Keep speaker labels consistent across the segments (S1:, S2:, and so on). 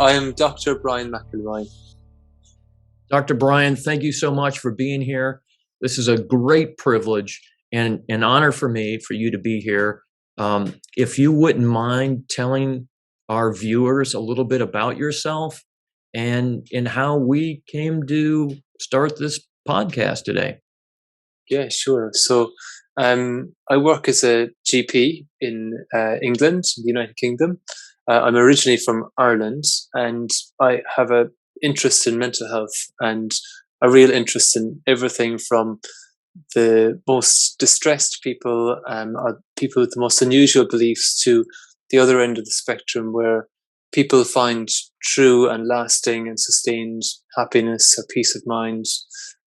S1: I am Dr. Bryan McElroy.
S2: Dr. Bryan, thank you so much for being here. This is a great privilege and an honor for me for you to be here. If you wouldn't mind telling our viewers a little bit about yourself and how we came to start this podcast today.
S1: Yeah, sure. So I work as a GP in England, the United Kingdom. I'm originally from Ireland, and I have an interest in mental health and a real interest in everything from the most distressed people, or people with the most unusual beliefs, to the other end of the spectrum where people find true and lasting and sustained happiness or peace of mind,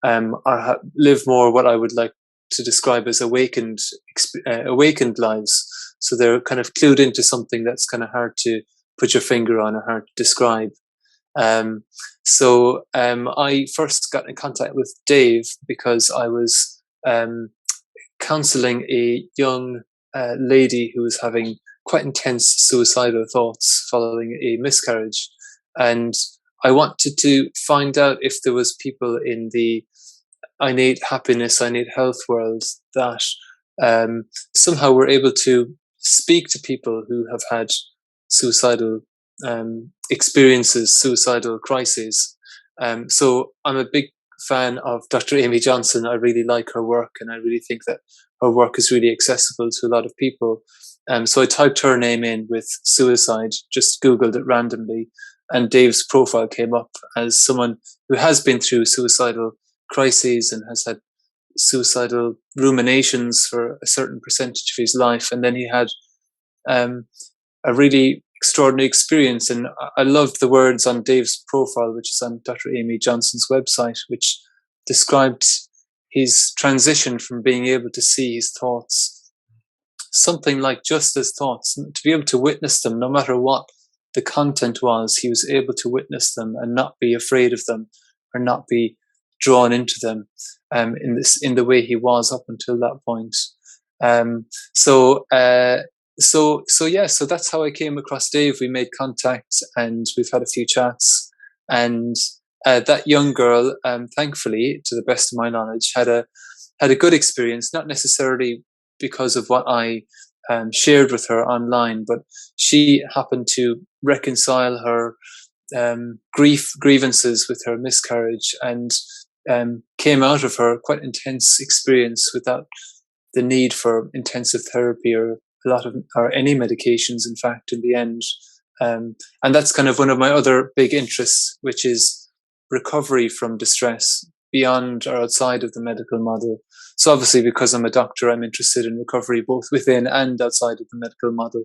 S1: or live more what I would like to describe as awakened lives. So they're kind of clued into something that's kind of hard to put your finger on or hard to describe. So I first got in contact with Dave because I was counseling a young lady who was having quite intense suicidal thoughts following a miscarriage. And I wanted to find out if there was people in the innate happiness, innate health world that somehow were able to speak to people who have had suicidal experiences, suicidal crises. So I'm a big fan of Dr. Amy Johnson. I really like her work, and I really think that her work is really accessible to a lot of people. So I typed her name in with suicide, just Googled it randomly, and Dave's profile came up as someone who has been through suicidal crises and has had suicidal ruminations for a certain percentage of his life. And then he had a really extraordinary experience. And I loved the words on Dave's profile, which is on Dr. Amy Johnson's website, which described his transition from being able to see his thoughts, something like just as thoughts, to be able to witness them, no matter what the content was. He was able to witness them and not be afraid of them or not be drawn into them in the way he was up until that point. So that's how I came across Dave. We made contact and we've had a few chats. And that young girl, thankfully, to the best of my knowledge, had a good experience, not necessarily because of what I shared with her online, but she happened to reconcile her grievances with her miscarriage and came out of her quite intense experience without the need for intensive therapy or any medications, in fact, in the end. And that's kind of one of my other big interests, which is recovery from distress beyond or outside of the medical model. So obviously, because I'm a doctor, I'm interested in recovery both within and outside of the medical model.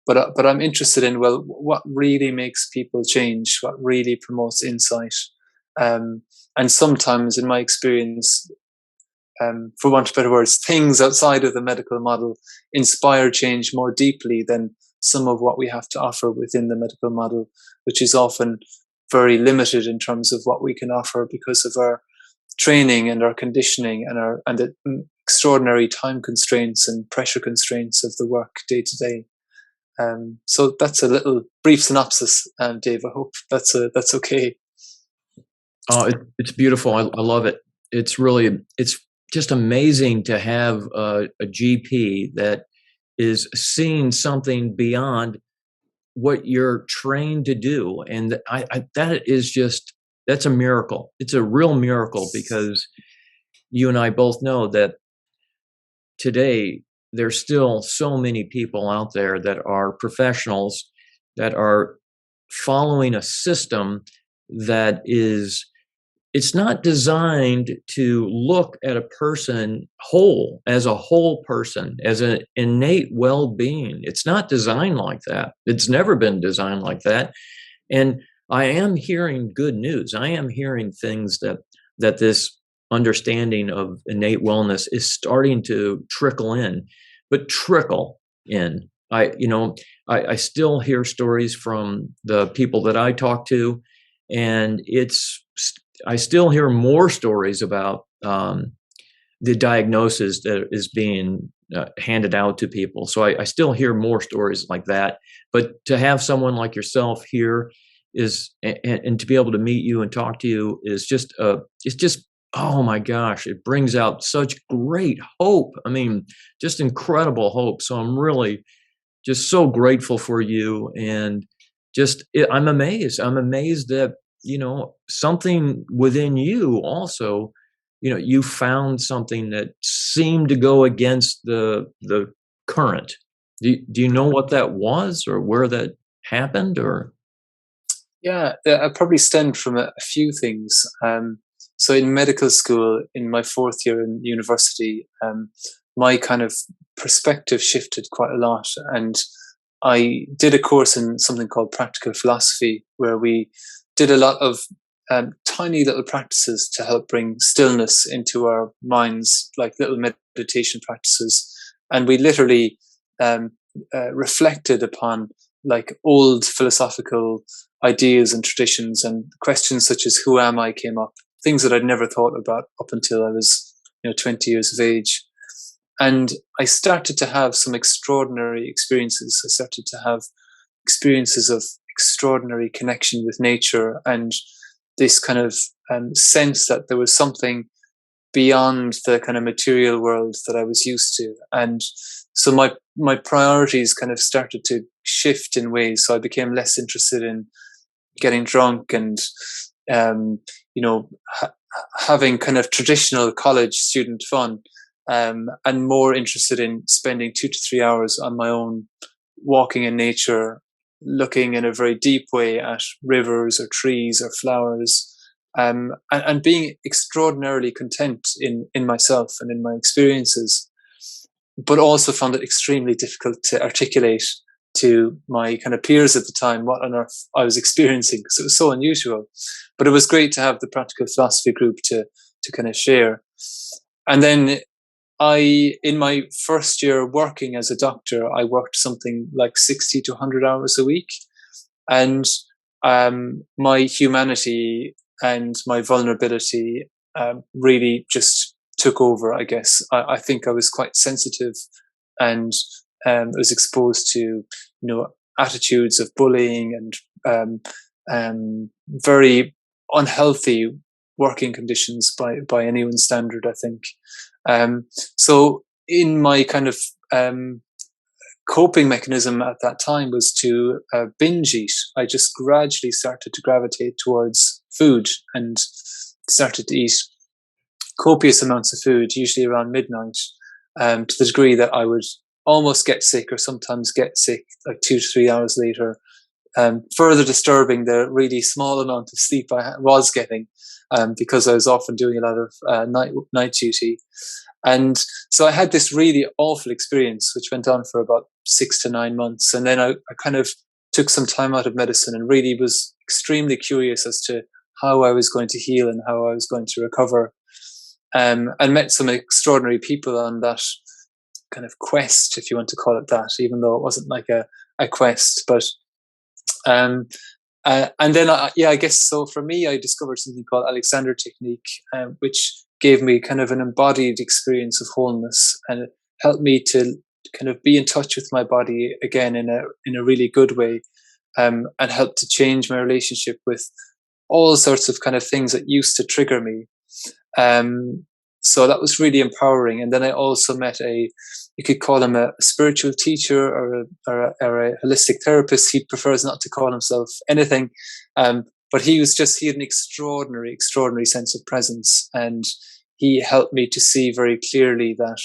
S1: But I'm interested in, well, what really makes people change? What really promotes insight? And sometimes, in my experience, for want of better words, things outside of the medical model inspire change more deeply than some of what we have to offer within the medical model, which is often very limited in terms of what we can offer because of our training and our conditioning and the extraordinary time constraints and pressure constraints of the work day to day. So that's a little brief synopsis, Dave. I hope that's okay.
S2: Oh, it's beautiful. I love it. It's just amazing to have a GP that is seeing something beyond what you're trained to do. And that's a miracle. It's a real miracle, because you and I both know that today there's still so many people out there that are professionals that are following a system that it's not designed to look at a person as a whole person, as an innate well-being. It's not designed like that. It's never been designed like that. And I am hearing good news. I am hearing things that this understanding of innate wellness is starting to trickle in. I still hear stories from the people that I talk to, and I still hear more stories about the diagnosis that is being handed out to people. So I still hear more stories like that. But to have someone like yourself here and to be able to meet you and talk to you is just it's just, oh my gosh, it brings out such great hope. I mean, just incredible hope. So I'm really just so grateful for you, and I'm amazed. I'm amazed that something within you also, you found something that seemed to go against the current. Do you know what that was, or where that happened, or?
S1: Yeah, it probably stemmed from a few things. So in medical school, in my fourth year in university, my kind of perspective shifted quite a lot, and I did a course in something called practical philosophy, where we did a lot of tiny little practices to help bring stillness into our minds, like little meditation practices, and we literally um, reflected upon like old philosophical ideas and traditions, and questions such as "Who am I?" came up, things that I'd never thought about up until I was 20 years of age. And I started to have some extraordinary experiences. I started to have experiences of extraordinary connection with nature, and this kind of sense that there was something beyond the kind of material world that I was used to. And so my priorities kind of started to shift in ways. So I became less interested in getting drunk and um, having kind of traditional college student fun, and more interested in spending 2 to 3 hours on my own, walking in nature, looking in a very deep way at rivers or trees or flowers, and being extraordinarily content in myself and in my experiences, but also found it extremely difficult to articulate to my kind of peers at the time what on earth I was experiencing, because it was so unusual. But it was great to have the practical philosophy group to kind of share. And then in my first year working as a doctor, I worked something like 60 to 100 hours a week. And my humanity and my vulnerability really just took over, I guess. I think I was quite sensitive, and was exposed to, attitudes of bullying and very unhealthy working conditions by anyone's standard, I think. So in my kind of coping mechanism at that time was to binge eat. I just gradually started to gravitate towards food and started to eat copious amounts of food, usually around midnight, to the degree that I would almost get sick, or sometimes get sick like 2 to 3 hours later. Further disturbing the really small amount of sleep I was getting, because I was often doing a lot of night duty. And so I had this really awful experience, which went on for about 6 to 9 months. And then I kind of took some time out of medicine and really was extremely curious as to how I was going to heal and how I was going to recover. And met some extraordinary people on that kind of quest, if you want to call it that, even though it wasn't like a quest. But and then I guess so for me, I discovered something called Alexander technique, which gave me kind of an embodied experience of wholeness, and it helped me to kind of be in touch with my body again in a really good way, and helped to change my relationship with all sorts of kind of things that used to trigger me. So that was really empowering. And then I also met you could call him a spiritual teacher or a holistic therapist. He prefers not to call himself anything. But he had an extraordinary sense of presence. And he helped me to see very clearly that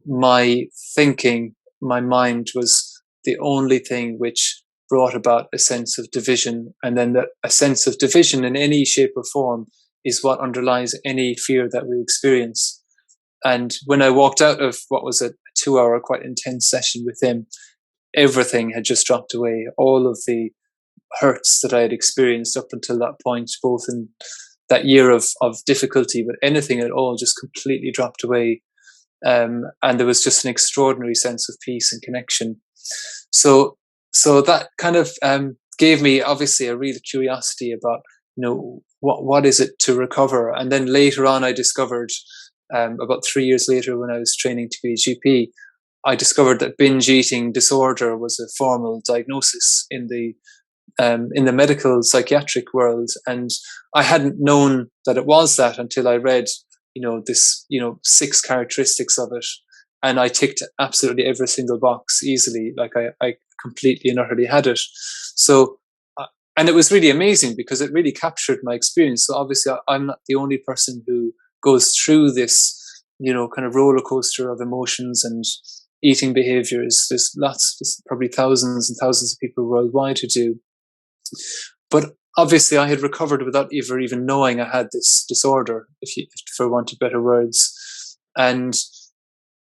S1: my thinking, my mind, was the only thing which brought about a sense of division. And then that a sense of division in any shape or form is what underlies any fear that we experience. And when I walked out of what was a 2-hour, quite intense session with him, everything had just dropped away. All of the hurts that I had experienced up until that point, both in that year of difficulty, but anything at all, just completely dropped away. And there was just an extraordinary sense of peace and connection. So that kind of gave me obviously a real curiosity about, what is it to recover. And then later on, I discovered, about 3 years later, when I was training to be a GP, I discovered that binge eating disorder was a formal diagnosis in the medical psychiatric world, and I hadn't known that it was that until I read, this, 6 characteristics of it, and I ticked absolutely every single box easily. Like I completely and utterly had it. So, and it was really amazing because it really captured my experience. So obviously, I'm not the only person who goes through this, kind of roller coaster of emotions and eating behaviors. There's probably thousands and thousands of people worldwide who do. But obviously, I had recovered without ever even knowing I had this disorder, for want of better words. And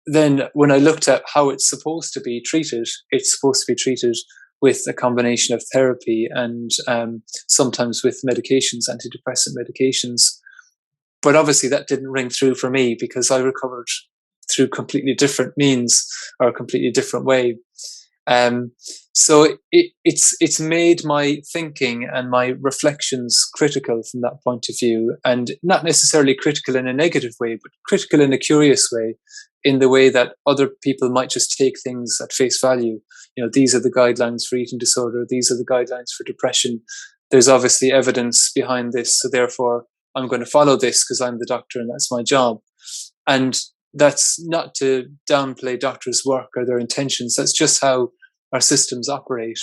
S1: then when I looked at how it's supposed to be treated, it's supposed to be treated with a combination of therapy and sometimes with medications, antidepressant medications. But obviously, that didn't ring through for me because I recovered through completely different means or a completely different way. So it's made my thinking and my reflections critical from that point of view, and not necessarily critical in a negative way, but critical in a curious way, in the way that other people might just take things at face value. These are the guidelines for eating disorder. These are the guidelines for depression. There's obviously evidence behind this, so therefore I'm going to follow this because I'm the doctor and that's my job. And that's not to downplay doctors' work or their intentions. That's just how our systems operate.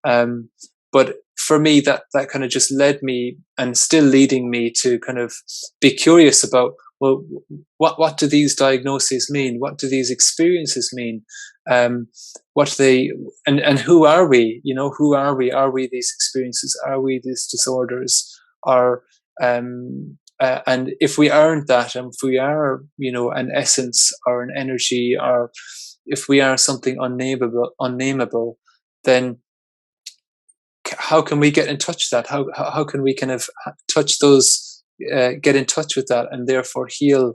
S1: But for me, that kind of just led me, and still leading me, to kind of be curious about, well, what do these diagnoses mean? What do these experiences mean? What they and who are we? Who are we? Are we these experiences? Are we these disorders? And if we aren't that, and if we are, an essence or an energy, or if we are something unnameable, then how can we get in touch with that? How can we kind of touch those, get in touch with that, and therefore heal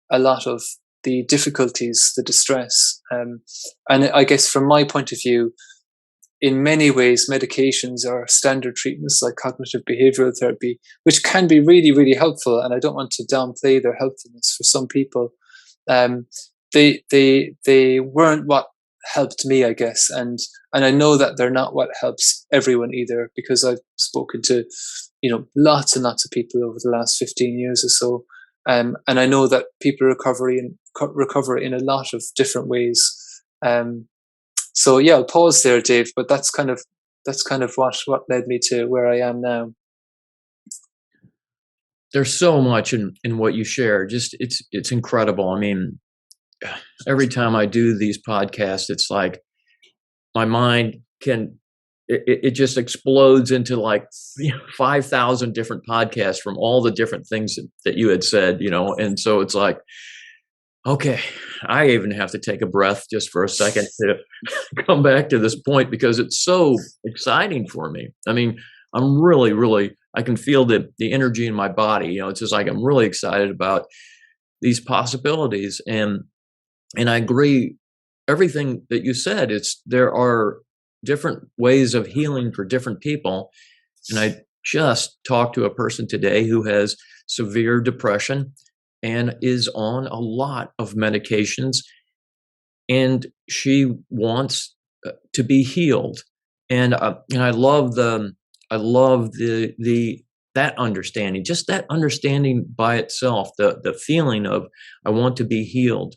S1: a lot of the difficulties, the distress? And I guess from my point of view, in many ways, medications are standard treatments like cognitive behavioral therapy, which can be really, really helpful. And I don't want to downplay their helpfulness for some people. They weren't what helped me, I guess, and I know that they're not what helps everyone either, because I've spoken to lots and lots of people over the last 15 years or so, and I know that people recover in a lot of different ways. So yeah, I'll pause there, Dave. But that's kind of what led me to where I am now.
S2: There's so much in what you share. Just it's incredible. I mean, every time I do these podcasts, it's like my mind it just explodes into like 5,000 different podcasts from all the different things that you had said, and so it's like, okay, I even have to take a breath just for a second to come back to this point, because it's so exciting for me. I mean, I'm really, really, I can feel the energy in my body. It's just like I'm really excited about these possibilities. And I agree everything that you said. There are different ways of healing for different people. And I just talked to a person today who has severe depression and is on a lot of medications, and she wants to be healed. And I love that understanding, just that understanding by itself, the feeling of I want to be healed,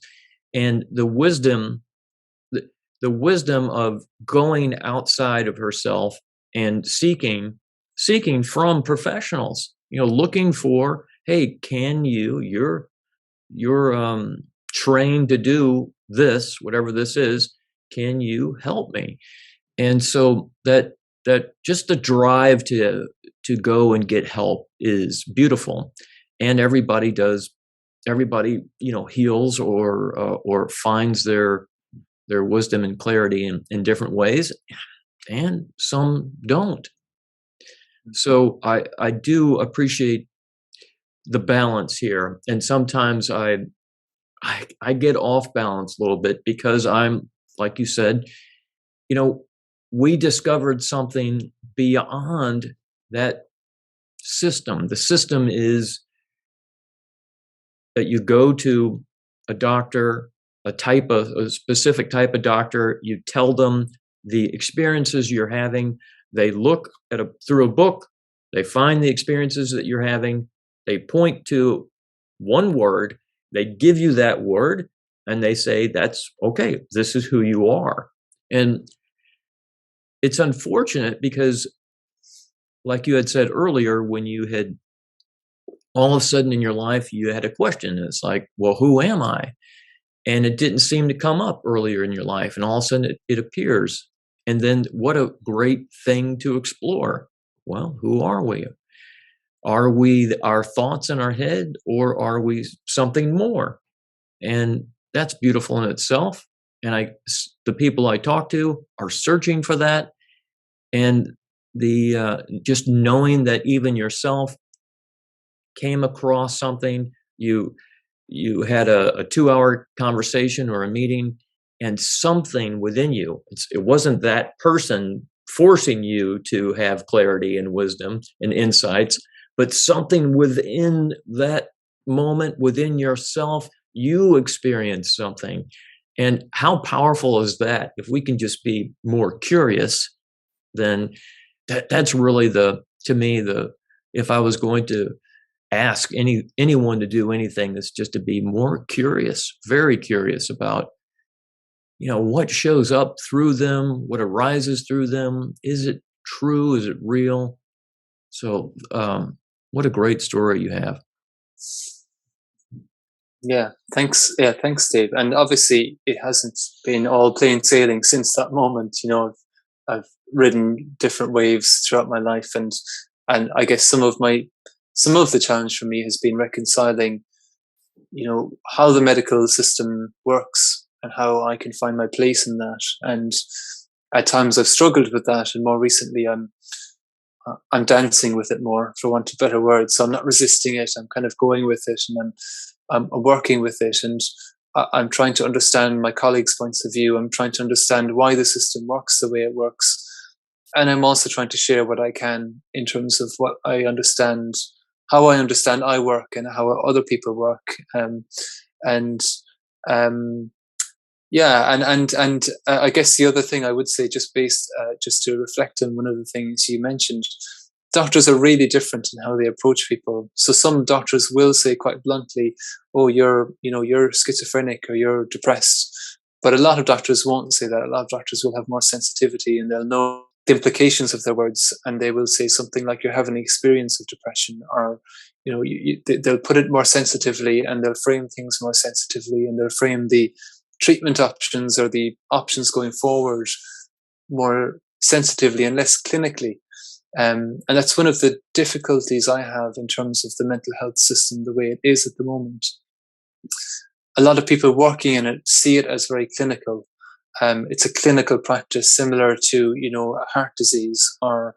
S2: and the wisdom of going outside of herself and seeking from professionals, looking for, hey, can you're trained to do this, whatever this is, can you help me? And so that just the drive to go and get help is beautiful. And everybody heals or finds their wisdom and clarity in different ways, and some don't. So I do appreciate the balance here. And sometimes I get off balance a little bit, because I'm, like you said, we discovered something beyond that system. The system is that you go to a doctor a specific type of doctor. You tell them the experiences you're having. They look at through a book. They find the experiences that you're having. They point to one word. They give you that word, and they say, "That's okay. This is who you are." And it's unfortunate because, like you had said earlier, when you had all of a sudden in your life you had a question, it's like, well, who am I? And it didn't seem to come up earlier in your life, and all of a sudden it appears. And then what a great thing to explore. Well, who are we? Are we our thoughts in our head, or are we something more? And that's beautiful in itself. And the people I talk to are searching for that. And the just knowing that even yourself came across something, you had a 2-hour conversation or a meeting, and something within you, it wasn't that person forcing you to have clarity and wisdom and insights, but something within that moment, within yourself, you experienced something. And how powerful is that? If we can just be more curious, then that's really to me, if I was going to ask anyone to do anything, is just to be more curious, very curious about, what shows up through them, what arises through them. Is it true? Is it real? So, what a great story you have.
S1: Yeah, thanks. Yeah, thanks, Dave. And obviously, it hasn't been all plain sailing since that moment. I've ridden different waves throughout my life, and I guess some of the challenge for me has been reconciling, how the medical system works and how I can find my place in that. And at times I've struggled with that, and more recently I'm dancing with it more, for want of better words. So I'm not resisting it. I'm kind of going with it, and I'm working with it, and I'm trying to understand my colleagues' points of view. I'm trying to understand why the system works the way it works, and I'm also trying to share what I can in terms of what I understand, how I understand I work, and how other people work. And yeah, and I guess the other thing I would say, just to reflect on one of the things you mentioned, doctors are really different in how they approach people. So some doctors will say quite bluntly, "Oh, you're schizophrenic, or you're depressed." But a lot of doctors won't say that. A lot of doctors will have more sensitivity, and they'll know the implications of their words, and they will say something like, "You're having an experience of depression," or they'll put it more sensitively, and they'll frame things more sensitively, and they'll frame the treatment options or the options going forward more sensitively and less clinically. And that's one of the difficulties I have in terms of the mental health system, the way it is at the moment. A lot of people working in it see it as very clinical. It's a clinical practice, similar to a heart disease or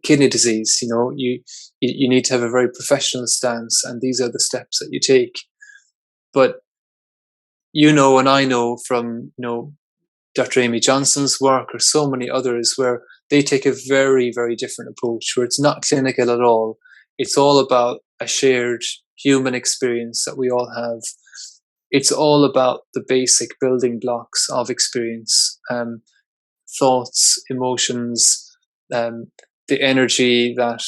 S1: kidney disease. You need to have a very professional stance, and these are the steps that you take. But and I know from Dr. Amy Johnson's work, or so many others, where they take a very, very different approach, where it's not clinical at all. It's all about a shared human experience that we all have. It's all about the basic building blocks of experience, thoughts, emotions, the energy that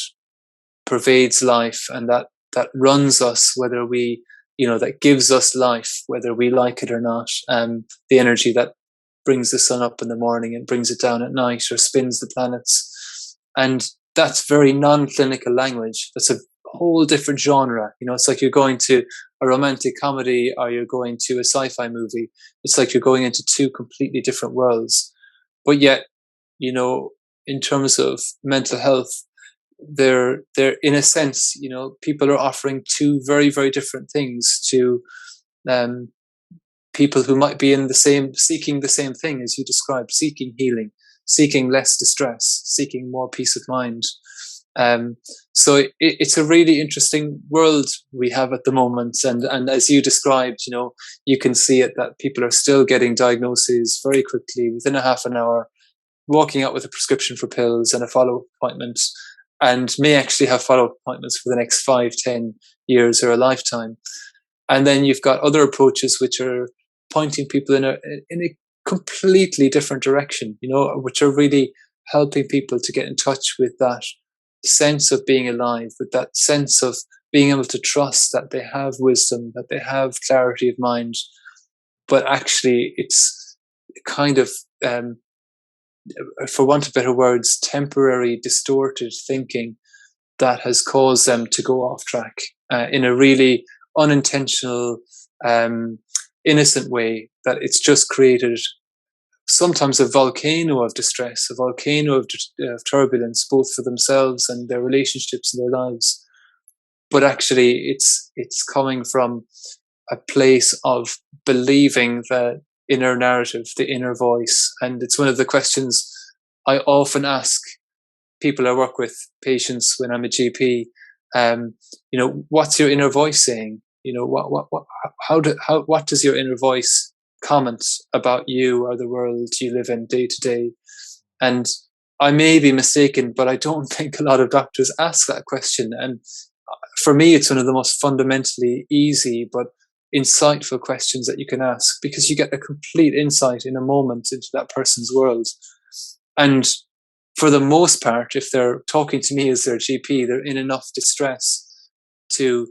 S1: pervades life and that runs us, whether we, that gives us life, whether we like it or not. The energy that brings the sun up in the morning and brings it down at night, or spins the planets. And that's very non-clinical language. That's a whole different genre. It's like you're going to a romantic comedy, or you're going to a sci-fi movie. It's like you're going into two completely different worlds. But yet, in terms of mental health, they're in a sense, people are offering two very, very different things to people who might be seeking the same thing as you described, seeking healing, seeking less distress, seeking more peace of mind. So it's a really interesting world we have at the moment, and as you described, you can see it, that people are still getting diagnoses very quickly, within a half an hour, walking out with a prescription for pills and a follow-up appointment, and may actually have follow-up appointments for the next 5-10 years or a lifetime. And then you've got other approaches which are pointing people in a completely different direction, which are really helping people to get in touch with that sense of being alive, with that sense of being able to trust that they have wisdom, that they have clarity of mind. But actually, it's kind of, for want of better words, temporary distorted thinking that has caused them to go off track in a really unintentional, innocent way, that it's just created sometimes a volcano of distress, a volcano of turbulence, both for themselves and their relationships and their lives. But actually, it's coming from a place of believing the inner narrative, the inner voice. And it's one of the questions I often ask people I work with, patients, when I'm a GP. What's your inner voice saying? What does your inner voice comment about you or the world you live in day to day? And I may be mistaken, but I don't think a lot of doctors ask that question. And for me, it's one of the most fundamentally easy but insightful questions that you can ask, because you get a complete insight in a moment into that person's world. And for the most part, if they're talking to me as their GP, they're in enough distress to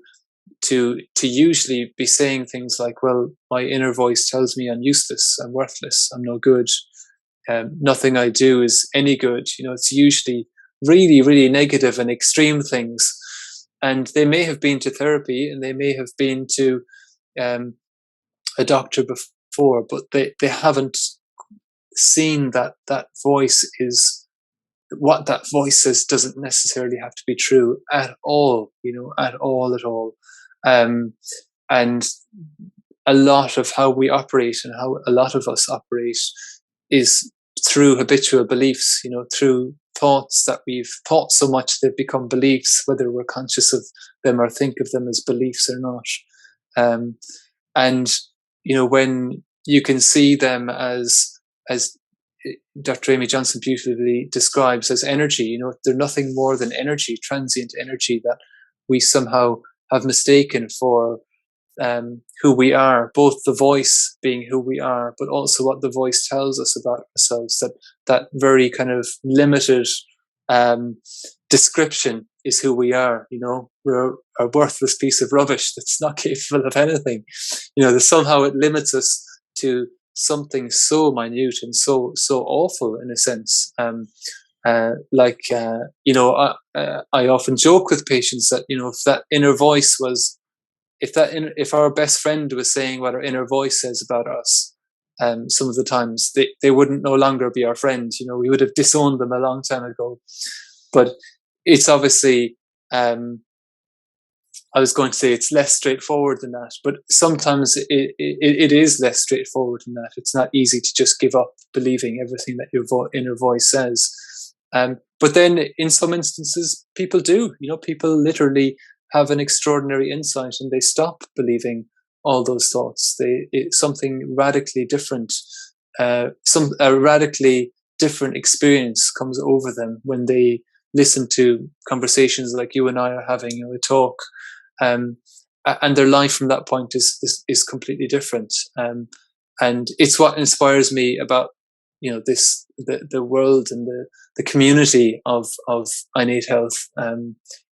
S1: usually be saying things like, well, my inner voice tells me I'm useless, I'm worthless, I'm no good, nothing I do is any good. It's usually really, really negative and extreme things. And they may have been to therapy and they may have been to a doctor before, but they haven't seen that voice is what that voice says doesn't necessarily have to be true at all, at all. And a lot of how we operate and how a lot of us operate is through habitual beliefs, through thoughts that we've thought so much they've become beliefs, whether we're conscious of them or think of them as beliefs or not. And when you can see them as Dr. Amy Johnson beautifully describes as energy, they're nothing more than energy, transient energy that we somehow have mistaken for who we are, both the voice being who we are, but also what the voice tells us about ourselves, that very kind of limited description is who we are. We're a worthless piece of rubbish that's not capable of anything. Somehow it limits us to something so minute and so awful in a sense. I often joke with patients that if that inner voice was, if our best friend was saying what our inner voice says about us, some of the times they wouldn't no longer be our friend. We would have disowned them a long time ago. But it's obviously, I was going to say it's less straightforward than that, but sometimes it is less straightforward than that. It's not easy to just give up believing everything that your inner voice says. But then in some instances, people do. People literally have an extraordinary insight and they stop believing all those thoughts. Something radically different, a radically different experience comes over them when they listen to conversations like you and I are having, a talk, and their life from that point is completely different. And it's what inspires me about the world and the community of innate health.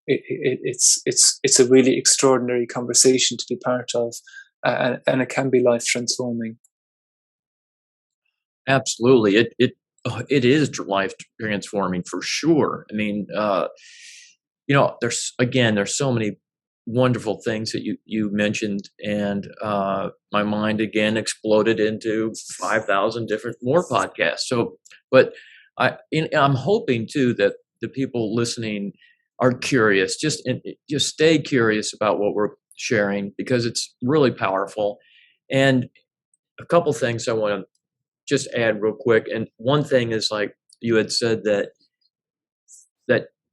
S1: It's a really extraordinary conversation to be part of, and it can be life transforming.
S2: Absolutely, it is life transforming for sure. I mean, there's so many wonderful things that you mentioned, and my mind again exploded into 5,000 different more podcasts. So, but I'm hoping too that the people listening are curious. Just stay curious about what we're sharing, because it's really powerful. And a couple things I want to just add real quick. And one thing is, like you had said, that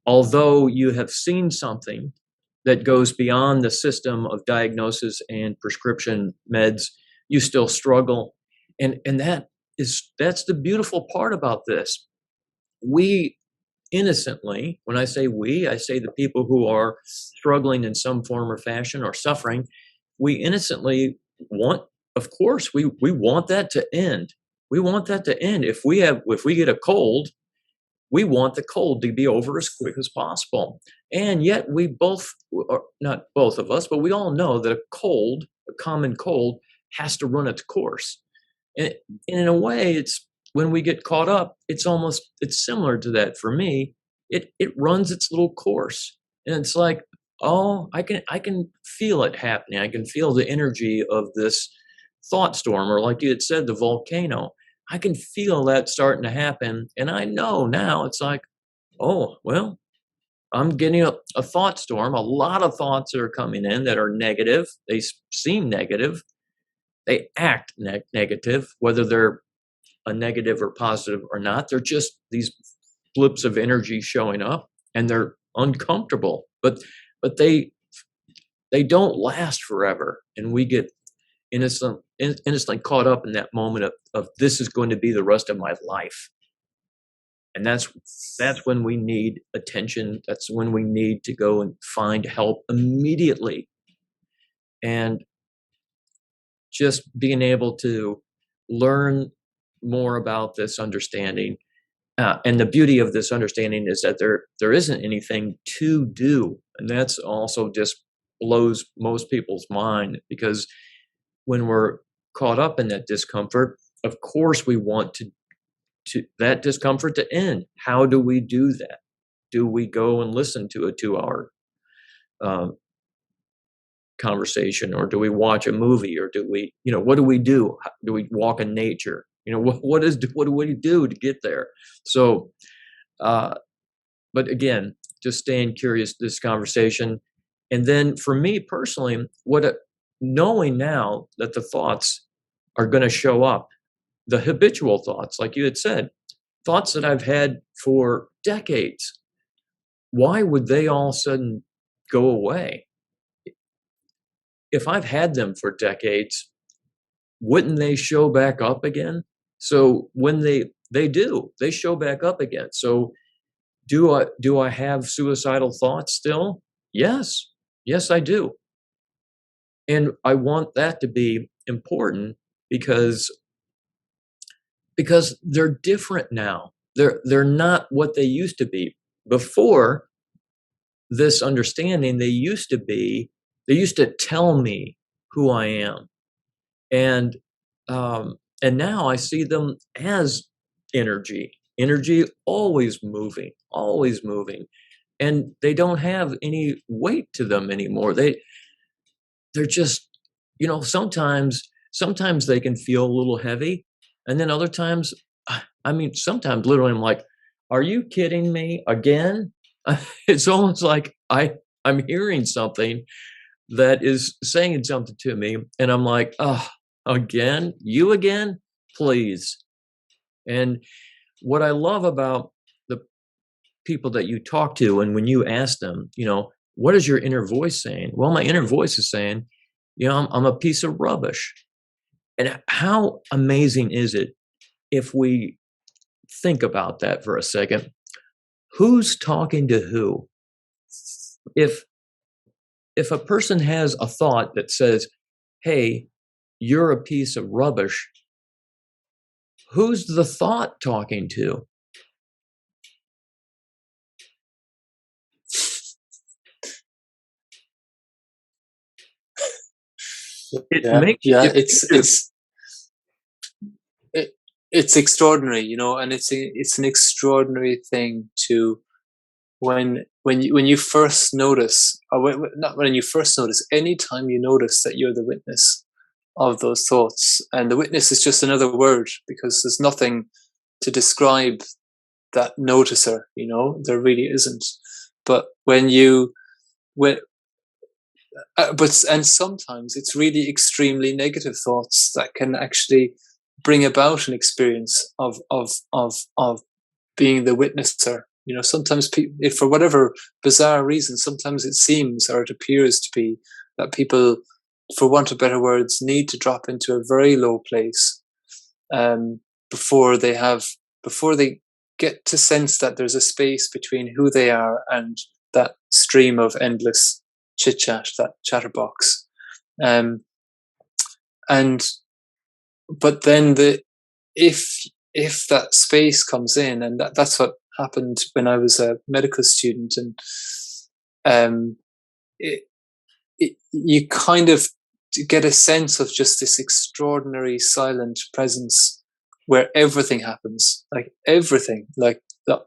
S2: although you have seen something that goes beyond the system of diagnosis and prescription meds, you still struggle. And that's the beautiful part about this. We innocently, when I say we, I say the people who are struggling in some form or fashion or suffering, we innocently want of course, we want that to end. We want that to end. If we get a cold, we want the cold to be over as quick as possible. And yet we both, or not both of us, but we all know that a common cold, has to run its course. And in a way, it's when we get caught up, it's similar to that for me. It runs its little course. And it's like, oh, I can feel it happening. I can feel the energy of this thought storm, or like you had said, the volcano. I can feel that starting to happen. And I know now it's like, oh, well, I'm getting a thought storm. A lot of thoughts that are coming in that are negative. They seem negative. They act negative, whether they're a negative or positive or not. They're just these blips of energy showing up, and they're uncomfortable. But they don't last forever, and we get innocently caught up in that moment of this is going to be the rest of my life. And that's when we need attention. That's when we need to go and find help immediately. And just being able to learn more about this understanding. And the beauty of this understanding is that there isn't anything to do. And that's also just blows most people's mind, because when we're caught up in that discomfort, of course we want to that discomfort to end. How do we do that? Do we go and listen to a 2-hour conversation, or do we watch a movie, or do we, what do we do? Do we walk in nature? What do we do to get there? So, but again, just staying curious, this conversation. And then for me personally, knowing now that the thoughts are going to show up, the habitual thoughts, like you had said, thoughts that I've had for decades, why would they all of a sudden go away? If I've had them for decades, wouldn't they show back up again? So when they show back up again. So do I have suicidal thoughts still? Yes. Yes, I do. And I want that to be important, because they're different now. They're not what they used to be. Before this understanding, they used to tell me who I am. And now I see them as energy always moving, and they don't have any weight to them anymore. They're just, sometimes they can feel a little heavy, and then other times, sometimes literally I'm like, are you kidding me again? It's almost like I'm hearing something that is saying something to me, and I'm like, oh, again? You again? Please. And what I love about the people that you talk to, and when you ask them, what is your inner voice saying? Well, my inner voice is saying, I'm a piece of rubbish. And how amazing is it if we think about that for a second? Who's talking to who? If a person has a thought that says, hey, you're a piece of rubbish, who's the thought talking to?
S1: It's extraordinary, and it's an extraordinary thing to when you first notice, or not when you first notice, anytime you notice that you're the witness of those thoughts, and the witness is just another word, because there's nothing to describe that noticer, there really isn't. But and sometimes it's really extremely negative thoughts that can actually bring about an experience of being the witnesser. Sometimes if for whatever bizarre reason, sometimes it seems, or it appears to be, that people, for want of better words, need to drop into a very low place before they get to sense that there's a space between who they are and that stream of endless chit chat, that chatterbox. And but then if if that space comes in, and that's what happened when I was a medical student, and um, it, you kind of get a sense of just this extraordinary silent presence where everything happens, like everything, like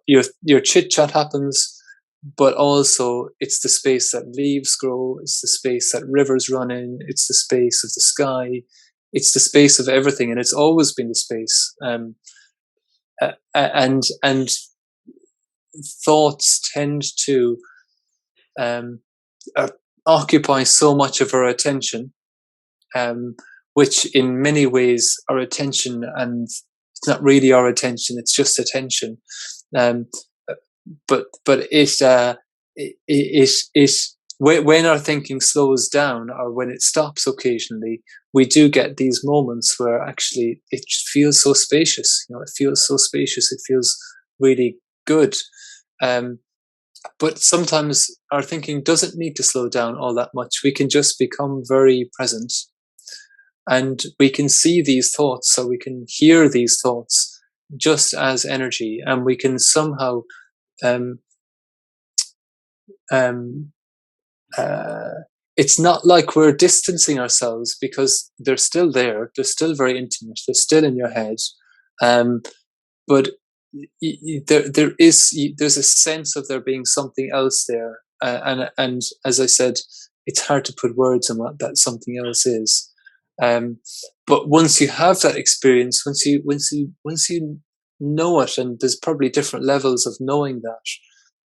S1: your chit chat happens, but also it's the space that leaves grow, it's the space that rivers run in, it's the space of the sky, it's the space of everything, and it's always been the space. And thoughts tend to um, uh, occupy so much of our attention, um, which in many ways our attention, and it's not really our attention, it's just attention. Um, but it when our thinking slows down, or when it stops occasionally, we do get these moments where actually it feels so spacious. It feels so spacious. It feels really good. Um, but sometimes our thinking doesn't need to slow down all that much. We can just become very present, and we can see these thoughts, so we can hear these thoughts just as energy, and we can somehow um, um, it's not like we're distancing ourselves, because they're still there. They're still very intimate. They're still in your head. Um, but there's a sense of there being something else there. And as I said, it's hard to put words on what that something else is. But once you have that experience, once you know it, and there's probably different levels of knowing that,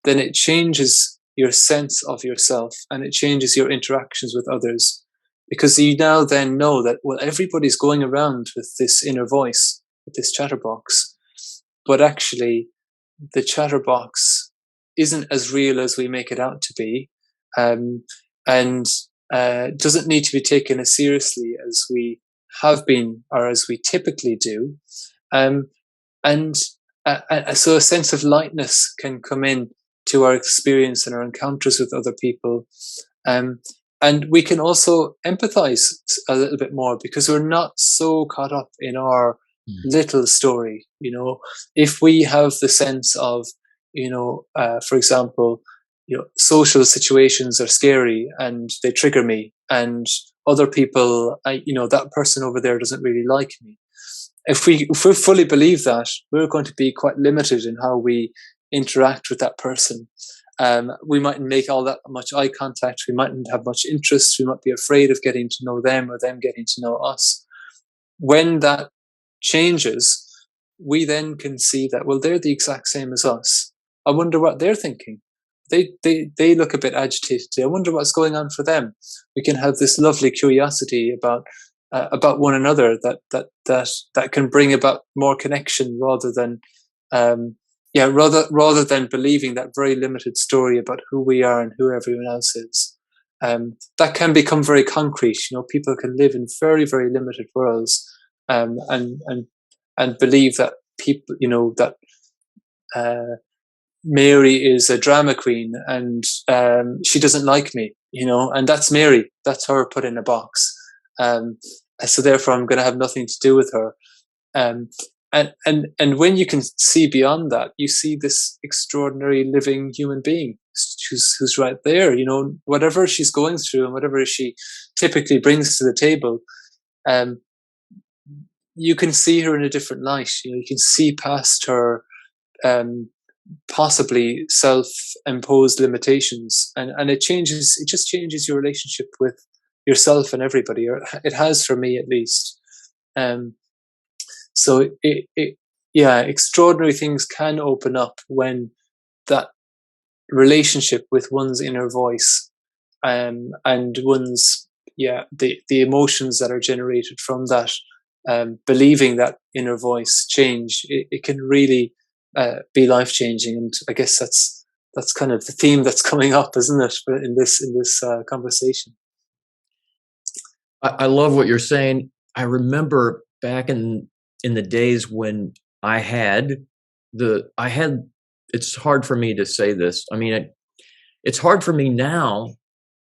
S1: then it changes your sense of yourself, and it changes your interactions with others, because you now then know that, well, everybody's going around with this inner voice, with this chatterbox, but actually the chatterbox isn't as real as we make it out to be, and doesn't need to be taken as seriously as we have been, or as we typically do. And so a sense of lightness can come in to our experience and our encounters with other people. And we can also empathize a little bit more, because we're not so caught up in our little story. If we have the sense of, for example, social situations are scary and they trigger me, and other people, that person over there doesn't really like me. If we fully believe that, we're going to be quite limited in how we interact with that person. We mightn't make all that much eye contact. We mightn't have much interest. We might be afraid of getting to know them, or them getting to know us. When that changes, we then can see that, well, they're the exact same as us. I wonder what they're thinking. They look a bit agitated. I wonder what's going on for them. We can have this lovely curiosity about one another, that can bring about more connection, rather than rather than believing that very limited story about who we are and who everyone else is. That can become very concrete. People can live in very, very limited worlds, and believe that people, that Mary is a drama queen, and she doesn't like me, and that's Mary. That's her put in a box. So therefore, I'm going to have nothing to do with her. And when you can see beyond that, you see this extraordinary living human being who's right there. Whatever she's going through, and whatever she typically brings to the table, you can see her in a different light. You can see past her possibly self-imposed limitations, and it just changes your relationship with yourself and everybody, or it has for me at least. So extraordinary things can open up when that relationship with one's inner voice, and one's the emotions that are generated from that, believing that inner voice change, it can really be life changing. And I guess that's kind of the theme that's coming up, isn't it, in this conversation?
S2: I love what you're saying. I remember back in the days when I had, it's hard for me to say this. I mean, it's hard for me now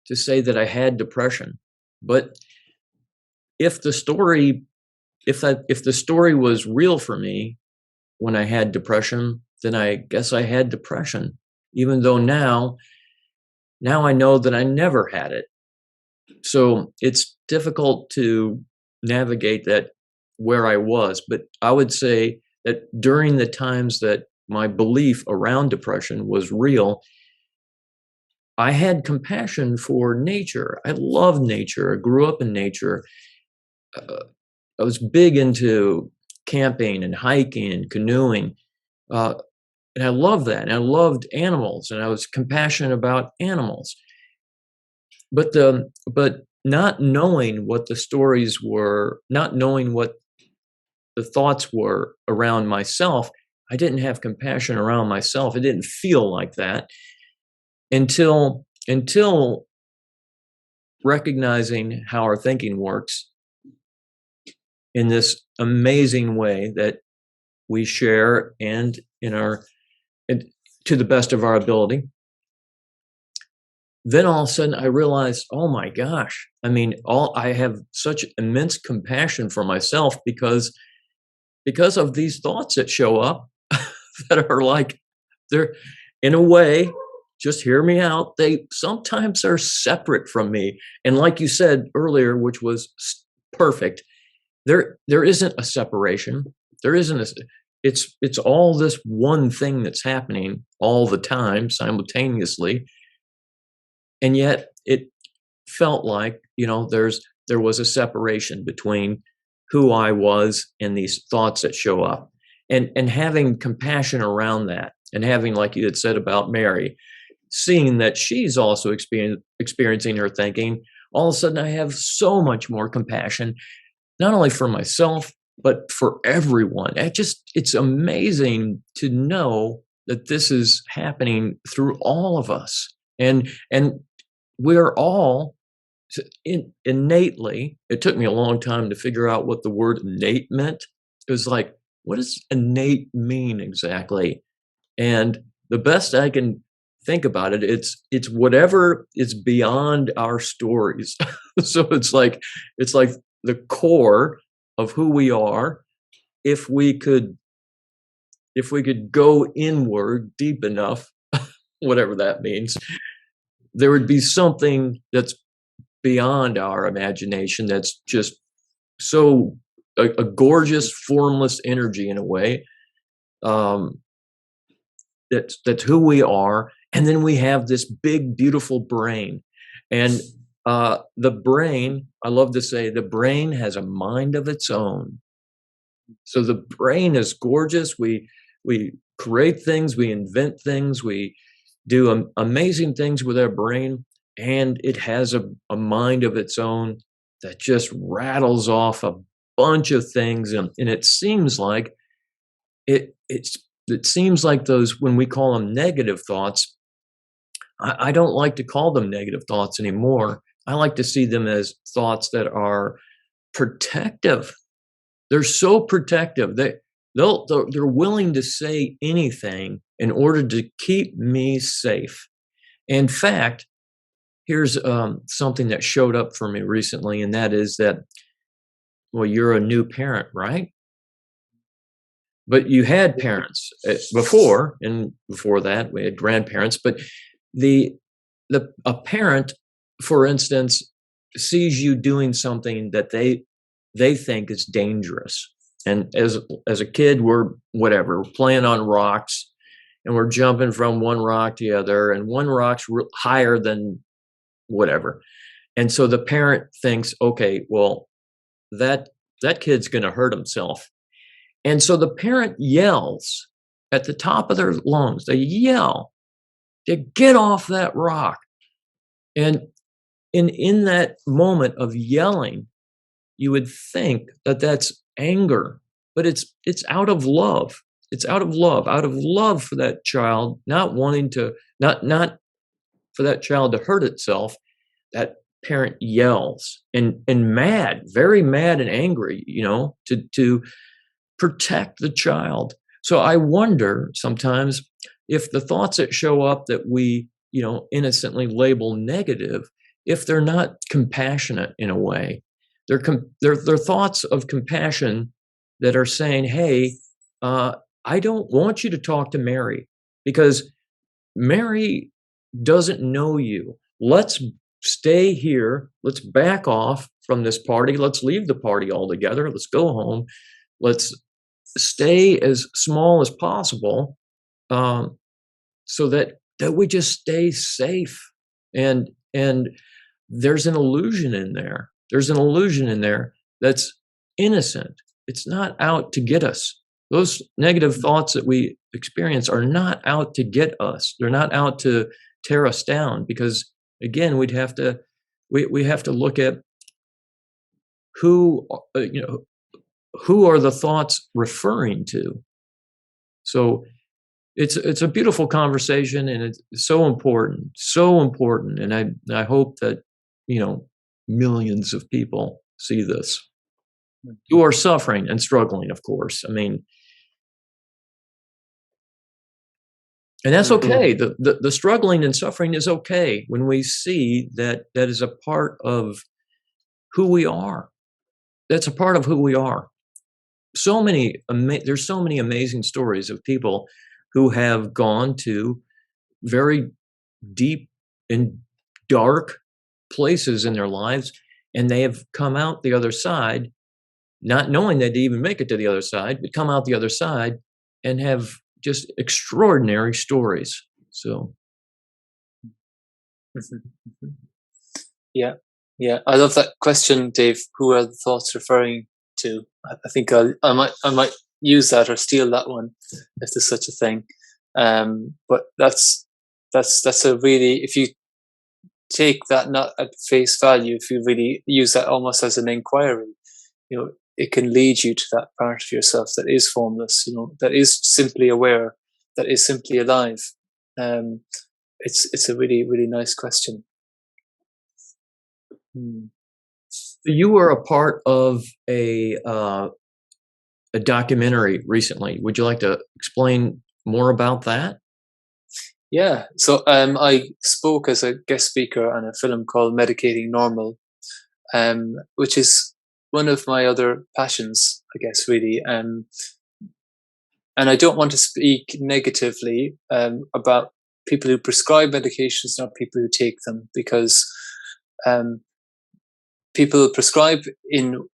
S2: to say that I had depression, but if the story if the story was real for me when I had depression, then I guess I had depression, even though now I know that I never had it. So it's difficult to navigate that where I was, but I would say that during the times that my belief around depression was real, I had compassion for nature. I love nature. I grew up in nature. I was big into camping and hiking and canoeing. Uh, and I loved that. And I loved animals, and I was compassionate about animals. But not knowing what the stories were, not knowing what the thoughts were around myself, I didn't have compassion around myself. It didn't feel like that until recognizing how our thinking works in this amazing way that we share and to the best of our ability. Then all of a sudden I realized, oh my gosh, I mean, I have such immense compassion for myself because of these thoughts that show up that are like, they're in a way, just hear me out, they sometimes are separate from me. And like you said earlier, which was perfect, there isn't a separation. There isn't it's all this one thing that's happening all the time simultaneously. And yet it felt like, there was a separation between who I was and these thoughts that show up, and having compassion around that, and having, like you had said about Mary, seeing that she's also experiencing her thinking. All of a sudden I have so much more compassion, not only for myself, but for everyone. It's amazing to know that this is happening through all of us. And we're all innately, it took me a long time to figure out what the word innate meant. It was like, what does innate mean exactly? And the best I can think about it, it's whatever is beyond our stories. So it's like the core of who we are. If we could go inward deep enough, whatever that means, there would be something that's beyond our imagination, that's just so a gorgeous formless energy in a way. That's who we are. And then we have this big beautiful brain, and the brain, I love to say, the brain has a mind of its own. So the brain is gorgeous. We create things, we invent things, we do amazing things with our brain, and it has a mind of its own that just rattles off a bunch of things. And it seems like it seems like those, when we call them negative thoughts, I don't like to call them negative thoughts anymore. I like to see them as thoughts that are protective. They're so protective. They're willing to say anything in order to keep me safe. In fact, here's something that showed up for me recently, and that is that, well, you're a new parent, right? But you had parents before, and before that we had grandparents. But a parent, for instance, sees you doing something that they think is dangerous. And as a kid, we're playing on rocks, and we're jumping from one rock to the other, and one rock's higher than whatever. And so the parent thinks, okay, well, that kid's going to hurt himself. And so the parent yells at the top of their lungs. They yell to get off that rock. And in that moment of yelling, you would think that that's anger, but it's out of love. It's out of love for that child, not wanting to, not for that child to hurt itself. That parent yells and mad, very mad and angry, to protect the child. So I wonder sometimes if the thoughts that show up that we, innocently label negative, if they're not compassionate in a way. They're thoughts of compassion that are saying, hey, I don't want you to talk to Mary because Mary doesn't know you. Let's stay here. Let's back off from this party. Let's leave the party altogether. Let's go home. Let's stay as small as possible, so that we just stay safe. And there's an illusion in there. There's an illusion in there that's innocent. It's not out to get us. Those negative thoughts that we experience are not out to get us. They're not out to tear us down, because again, we have to look at who who are the thoughts referring to. So it's a beautiful conversation, and it's so important. And I hope that millions of people see this who are suffering and struggling, of course. I mean, and that's okay. The struggling and suffering is okay when we see that is a part of who we are. That's a part of who we are. There's so many amazing stories of people who have gone to very deep and dark places in their lives, and they have come out the other side, not knowing they'd even make it to the other side, but come out the other side and have just extraordinary stories. So,
S1: yeah, I love that question, Dave. Who are the thoughts referring to? I think I might use that or steal that one if there's such a thing. But that's a really, if you take that not at face value, if you really use that almost as an inquiry, it can lead you to that part of yourself that is formless, that is simply aware, that is simply alive. It's a really, really nice question.
S2: You were a part of a documentary recently. Would you like to explain more about that?
S1: Yeah. So I spoke as a guest speaker on a film called Medicating Normal, which is one of my other passions, I guess, really. And I don't want to speak negatively about people who prescribe medications, not people who take them, because people prescribe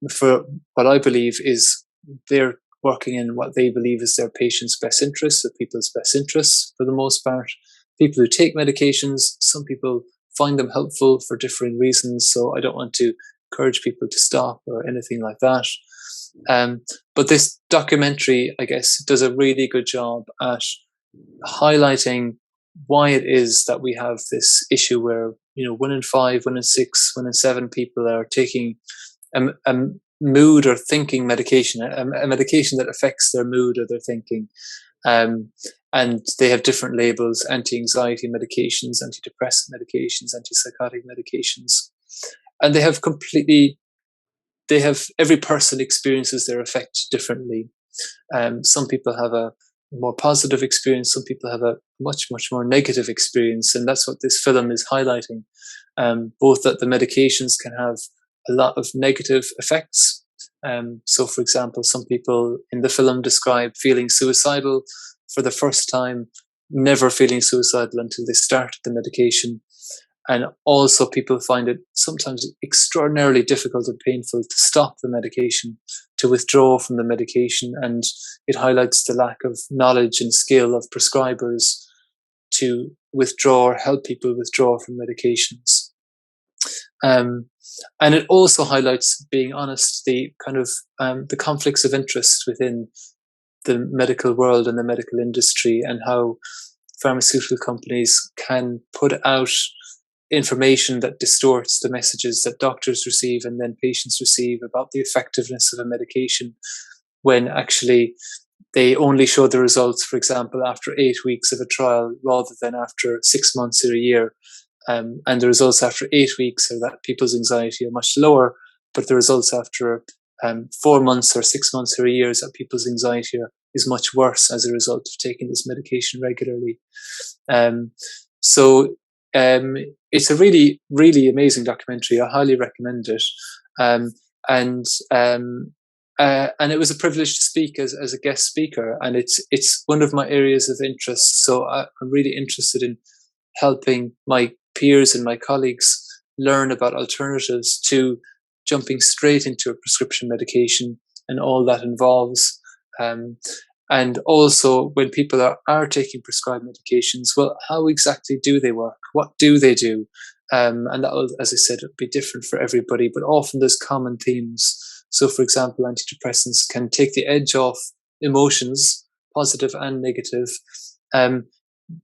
S1: for what I believe is they're working in what they believe is their patient's best interests, the people's best interests for the most part. People who take medications, some people find them helpful for differing reasons, so I don't want to encourage people to stop or anything like that. But this documentary, I guess, does a really good job at highlighting why it is that we have this issue where 1 in 5, 1 in 6, 1 in 7 people are taking a mood or thinking medication, a medication that affects their mood or their thinking, and they have different labels: anti-anxiety medications, antidepressant medications, antipsychotic medications, and every person experiences their effect differently. Some people have a more positive experience, some people have a much, much more negative experience, and that's what this film is highlighting. Both that the medications can have a lot of negative effects. So, for example, some people in the film describe feeling suicidal for the first time, never feeling suicidal until they started the medication. And also people find it sometimes extraordinarily difficult and painful to stop the medication, to withdraw from the medication. And it highlights the lack of knowledge and skill of prescribers to withdraw or help people withdraw from medications. And it also highlights, being honest, the kind of the conflicts of interest within the medical world and the medical industry, and how pharmaceutical companies can put out information that distorts the messages that doctors receive and then patients receive about the effectiveness of a medication, when actually they only show the results, for example, after 8 weeks of a trial rather than after 6 months or a year. And the results after 8 weeks are that people's anxiety are much lower, but the results after 4 months or 6 months or a year is that people's anxiety is much worse as a result of taking this medication regularly. So it's a really, really amazing documentary. I highly recommend it. And and it was a privilege to speak as a guest speaker, and it's one of my areas of interest. So I'm really interested in helping my peers and my colleagues learn about alternatives to jumping straight into a prescription medication and all that involves. And also, when people are taking prescribed medications, well, how exactly do they work? What do they do? And that will, as I said, be different for everybody, but often there's common themes. So, for example, antidepressants can take the edge off emotions, positive and negative,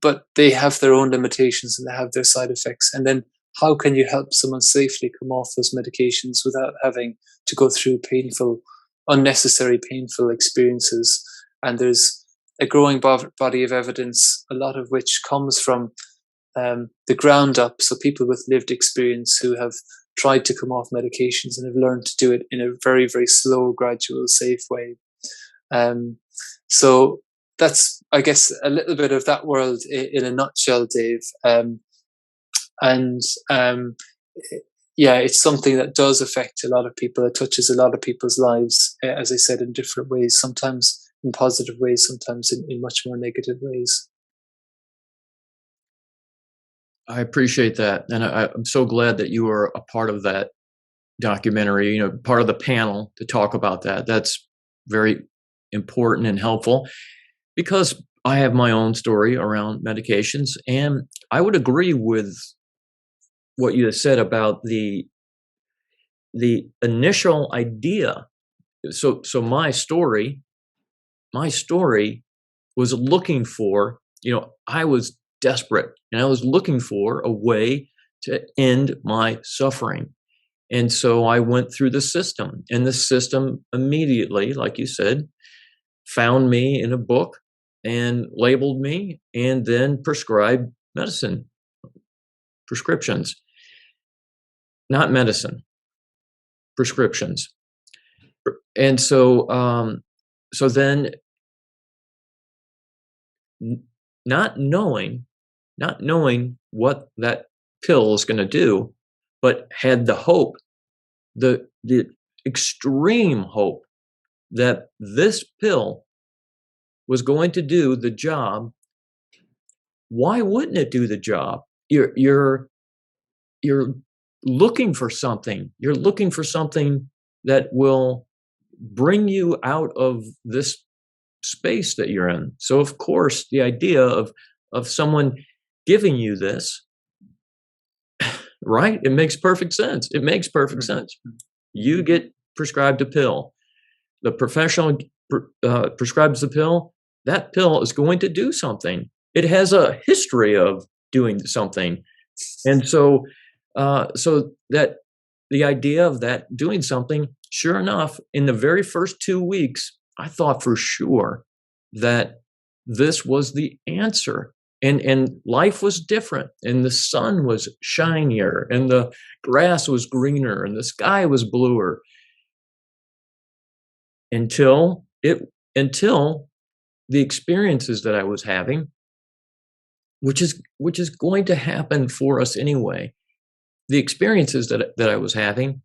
S1: but they have their own limitations and they have their side effects. And then how can you help someone safely come off those medications without having to go through unnecessary painful experiences? And there's a growing body of evidence, a lot of which comes from the ground up. So people with lived experience who have tried to come off medications and have learned to do it in a very, very slow, gradual, safe way. So that's, I guess, a little bit of that world in a nutshell, Dave. Yeah, it's something that does affect a lot of people. It touches a lot of people's lives, as I said, in different ways, sometimes in positive ways, sometimes in much more negative ways.
S2: I appreciate that. And I'm so glad that you were a part of that documentary, part of the panel to talk about that. That's very important and helpful because I have my own story around medications. And I would agree with what you said about the initial idea. So my story was looking for, I was desperate and I was looking for a way to end my suffering. And so I went through the system, and the system immediately, like you said, found me in a book and labeled me and then prescribed prescriptions, not medicine, prescriptions. And so, so then not knowing what that pill is going to do, but had the hope, the extreme hope that this pill was going to do the job. Why wouldn't it do the job? You're looking for something. You're looking for something that will bring you out of this space that you're in. So of course, the idea of someone giving you this, right? It makes perfect sense. It makes perfect sense. You get prescribed a pill. The professional prescribes the pill. That pill is going to do something. It has a history of doing something. And so, so that the idea of that doing something, sure enough, in the very first 2 weeks, I thought for sure that this was the answer. And life was different, and the sun was shinier, and the grass was greener, and the sky was bluer. Until the experiences that I was having, which is going to happen for us anyway. The experiences that I was having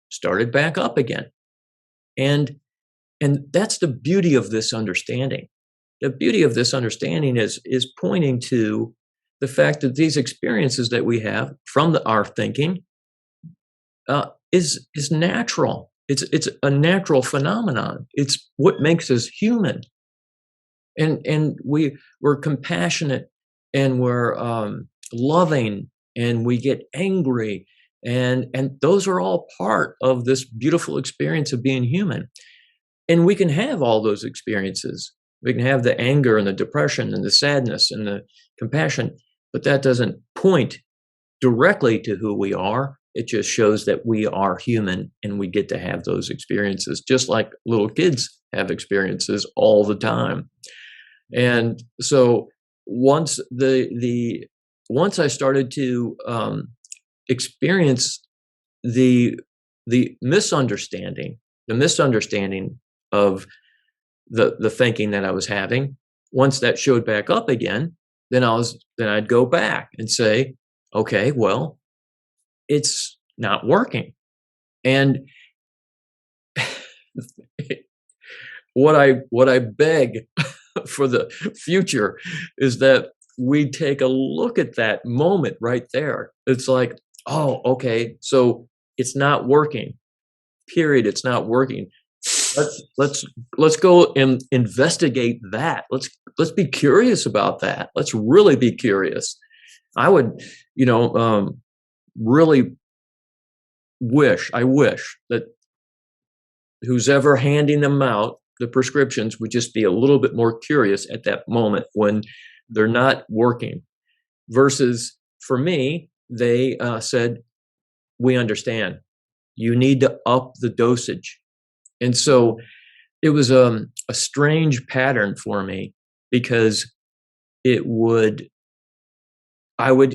S2: started back up again. And that's the beauty of this understanding. The beauty of this understanding is pointing to the fact that these experiences that we have from our thinking is natural. It's a natural phenomenon. It's what makes us human. And we're compassionate, and we're loving, and we get angry, and those are all part of this beautiful experience of being human. And we can have all those experiences. We can have the anger and the depression and the sadness and the compassion, but that doesn't point directly to who we are. It just shows that we are human, and we get to have those experiences, just like little kids have experiences all the time. And so once once I started to experience the misunderstanding of the thinking that I was having, once that showed back up again, then I'd go back and say, okay, well, it's not working. And What I beg for the future is that we take a look at that moment right there. It's like, oh, okay, so it's not working. Period. It's not working. Let's go and investigate that. Let's be curious about that. Let's really be curious. I would, really I wish that who's ever handing them out, the prescriptions, would just be a little bit more curious at that moment when they're not working. Versus for me, they said, we understand. You need to up the dosage. And so it was a strange pattern for me because I would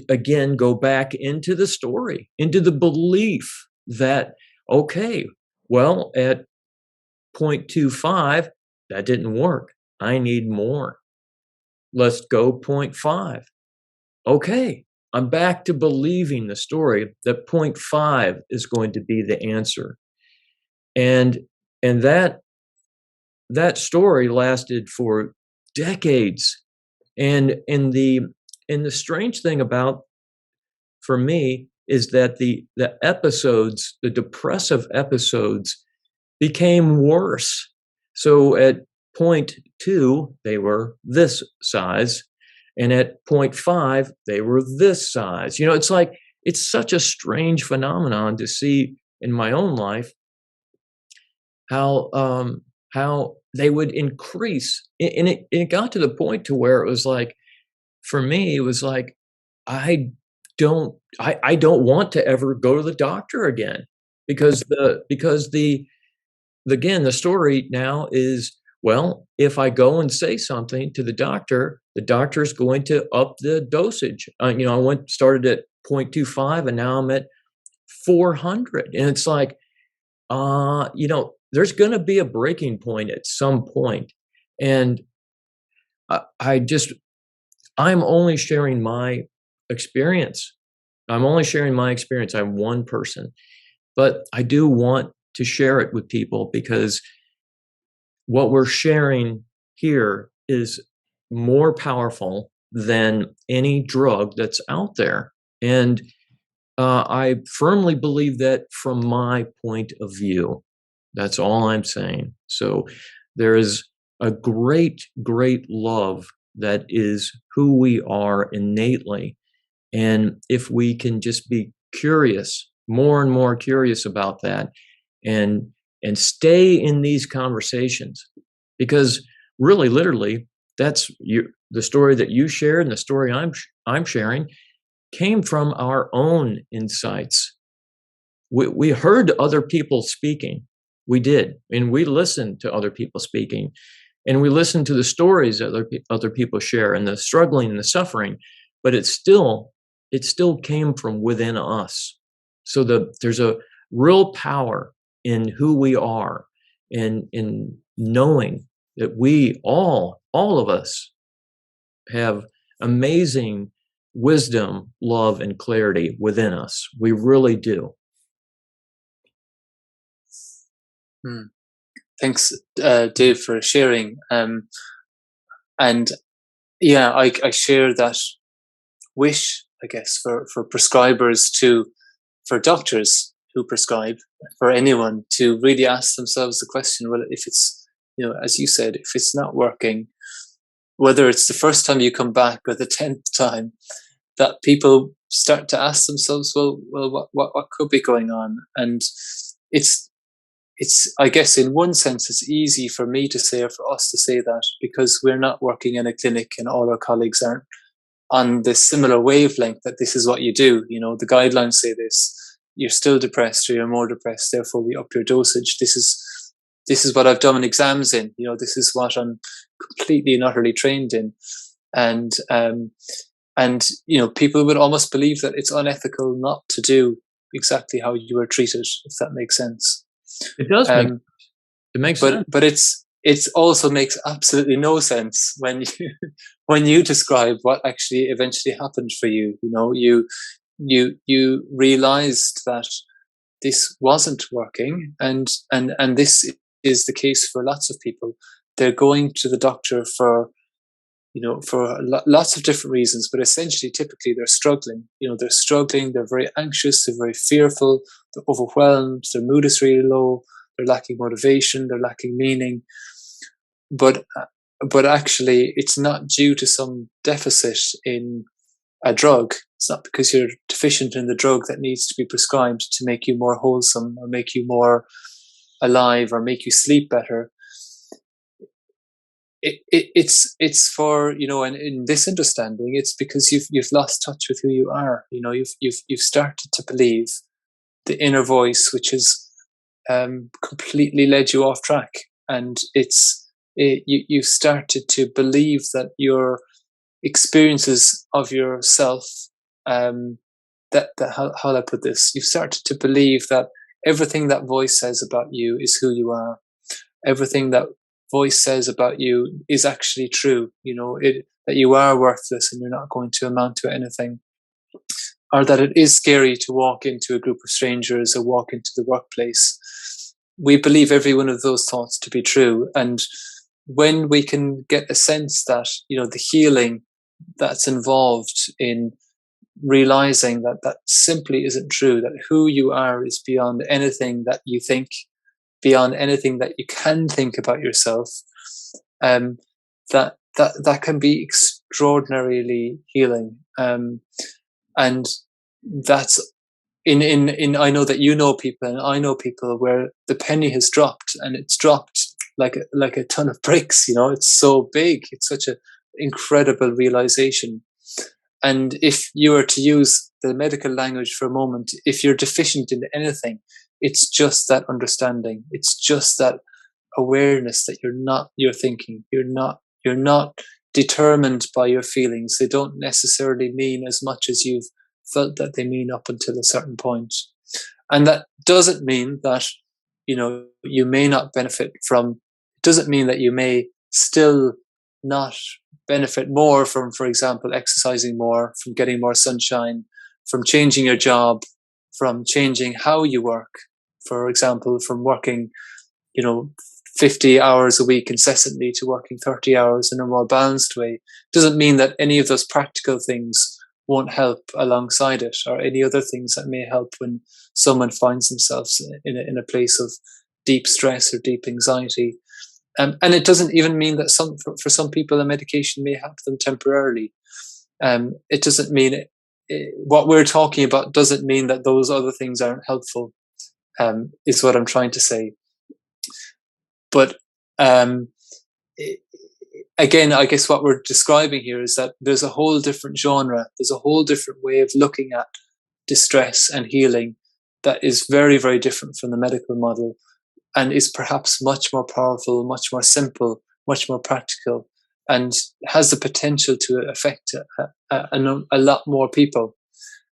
S2: again go back into the story, into the belief that, okay, well, at 0.25, that didn't work. I need more. Let's go 0.5. Okay, I'm back to believing the story that 0.5 is going to be the answer. And that story lasted for decades. And the strange thing about, for me, is that the episodes, the depressive episodes, became worse. So at 0.2, they were this size, and at 0.5, they were this size. It's like, it's such a strange phenomenon to see in my own life how they would increase, and it got to the point to where it was like, for me, it was like, I don't want to ever go to the doctor again, because again, the story now is, well, if I go and say something to the doctor is going to up the dosage. I started at 0.25 and now I'm at 400. And it's like, there's going to be a breaking point at some point. And I'm only sharing my experience. I'm one person, but I do want to share it with people, because what we're sharing here is more powerful than any drug that's out there. And I firmly believe that from my point of view. That's all I'm saying. So there is a great, great love that is who we are innately. And if we can just be curious, more and more curious about that, and stay in these conversations, because really, literally, that's the story that you shared and the story I'm sharing came from our own insights. We heard other people speaking. We did, and we listened to other people speaking, and we listened to the stories that other people share, and the struggling and the suffering. But it still came from within us. So there's a real power in who we are, and in knowing that we all of us have amazing wisdom, love, and clarity within us. We really do.
S1: Thanks, Dave, for sharing. And yeah, I share that wish, I guess, for prescribers for doctors who prescribe, for anyone to really ask themselves the question, well, if it's, as you said, if it's not working, whether it's the first time you come back or the 10th time, that people start to ask themselves, well, what could be going on? And it's, I guess, in one sense, it's easy for me to say, or for us to say that, because we're not working in a clinic and all our colleagues aren't on this similar wavelength that this is what you do. The guidelines say this, you're still depressed or you're more depressed, therefore we up your dosage. This is what I've done exams in, this is what I'm completely and utterly trained in. And people would almost believe that it's unethical not to do exactly how you were treated, if that makes sense.
S2: It does make sense. It makes sense.
S1: But it also makes absolutely no sense when you describe what actually eventually happened for you. You realized that this wasn't working, and this is the case for lots of people. They're going to the doctor for, lots of different reasons, but essentially, typically, they're struggling. They're struggling. They're very anxious. They're very fearful. They're overwhelmed. Their mood is really low. They're lacking motivation. They're lacking meaning. But actually, it's not due to some deficit in a drug. It's not because you're deficient in the drug that needs to be prescribed to make you more wholesome or make you more alive or make you sleep better. It's for, and in this understanding, it's because you've lost touch with who you are. You've started to believe the inner voice, which has completely led you off track, and you've started to believe that your experiences of yourself, that how do I put this? You've started to believe that everything that voice says about you is who you are. Everything that voice says about you is actually true. That you are worthless and you're not going to amount to anything, or that it is scary to walk into a group of strangers or walk into the workplace. We believe every one of those thoughts to be true, and when we can get a sense that the healing that's involved in realizing that that simply isn't true, that who you are is beyond anything that you think, beyond anything that you can think about yourself, that can be extraordinarily healing, and that's in I know that people, and I know people where the penny has dropped, and it's dropped like a ton of bricks. It's so big. It's such an incredible realization. And if you were to use the medical language for a moment, if you're deficient in anything, it's just that understanding. It's just that awareness that you're not your thinking. You're not determined by your feelings. They don't necessarily mean as much as you've felt that they mean up until a certain point. And that doesn't mean that you may not benefit from. It doesn't mean that you may still not benefit more from, for example, exercising more, from getting more sunshine, from changing your job, from changing how you work, for example, from working 50 hours a week incessantly to working 30 hours in a more balanced way. Doesn't mean that any of those practical things won't help alongside it, or any other things that may help when someone finds themselves in a place of deep stress or deep anxiety. And it doesn't even mean that for some people a medication may help them temporarily. It doesn't mean what we're talking about doesn't mean that those other things aren't helpful, is what I'm trying to say. But again, I guess what we're describing here is that there's a whole different genre. There's a whole different way of looking at distress and healing that is very, very different from the medical model, and is perhaps much more powerful, much more simple, much more practical, and has the potential to affect a lot more people.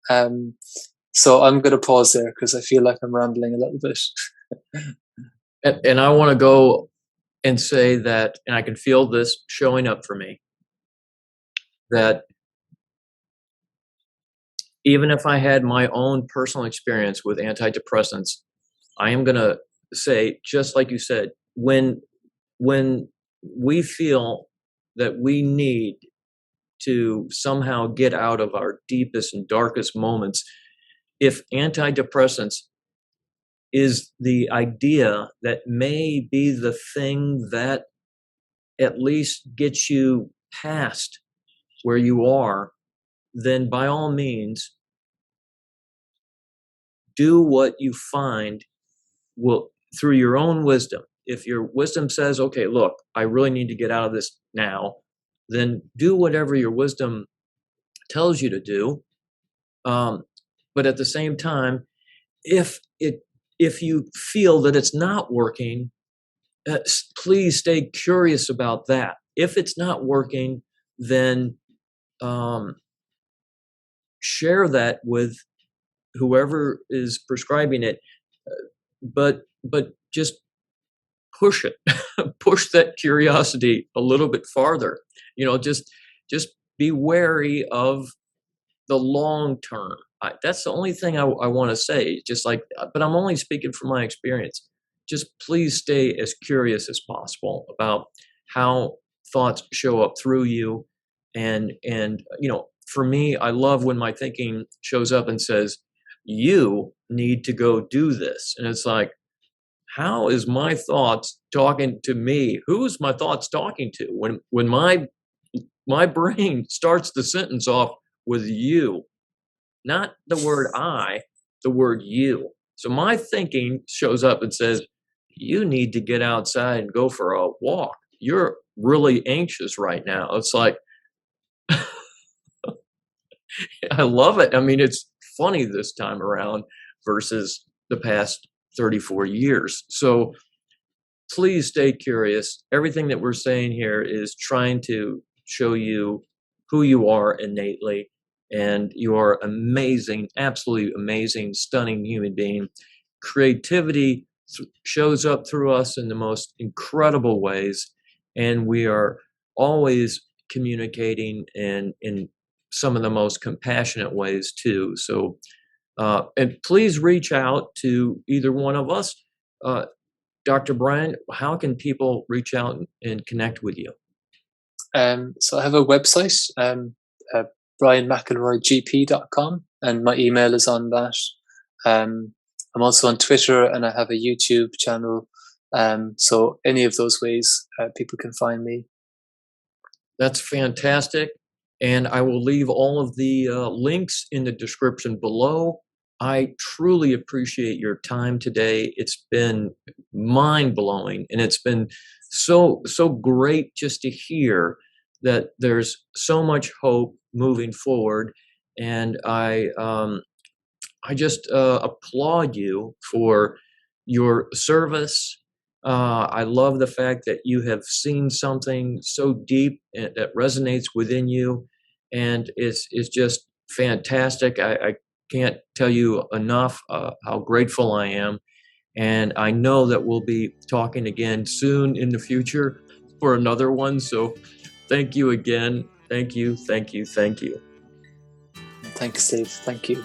S1: So I'm going to pause there because I feel like I'm rambling a little bit.
S2: And I want to go and say that, and I can feel this showing up for me, that even if I had my own personal experience with antidepressants, I am going to say, just like you said, when we feel that we need to somehow get out of our deepest and darkest moments, if antidepressants is the idea that may be the thing that at least gets you past where you are, then by all means, do what you find will, through your own wisdom. If your wisdom says, okay, look, I really need to get out of this now, then do whatever your wisdom tells you to do. But at the same time, if you feel that it's not working, please stay curious about that. If it's not working, then share that with whoever is prescribing it. But just push it, push that curiosity a little bit farther. Just be wary of the long term. That's the only thing I want to say. Just like, but I'm only speaking from my experience. just please stay as curious as possible about how thoughts show up through you. And for me, I love when my thinking shows up and says, you need to go do this. And it's like, how is my thoughts talking to me? Who's my thoughts talking to? When my brain starts the sentence off with you, not the word I, the word you. So my thinking shows up and says, you need to get outside and go for a walk. You're really anxious right now. It's like, I love it. I mean, it's funny this time around versus the past 34 years. So please stay curious. Everything that we're saying here is trying to show you who you are innately, and you are amazing, absolutely amazing, stunning human being. Creativity shows up through us in the most incredible ways, and we are always communicating in some of the most compassionate ways too. So, and please reach out to either one of us. Dr. Bryan, how can people reach out and connect with you?
S1: So I have a website, bryanmcelroygp.com, and my email is on that. I'm also on Twitter, and I have a YouTube channel. So any of those ways, people can find me.
S2: That's fantastic. And I will leave all of the links in the description below. I truly appreciate your time today. It's been mind-blowing, and it's been so great just to hear that there's so much hope moving forward. And I just applaud you for your service. I love the fact that you have seen something so deep that resonates within you, and it's just fantastic. I can't tell you enough how grateful I am, and I know that we'll be talking again soon in the future for another one. So thank you again. Thank you, thank you, thank you.
S1: Thanks, Steve. Thank you.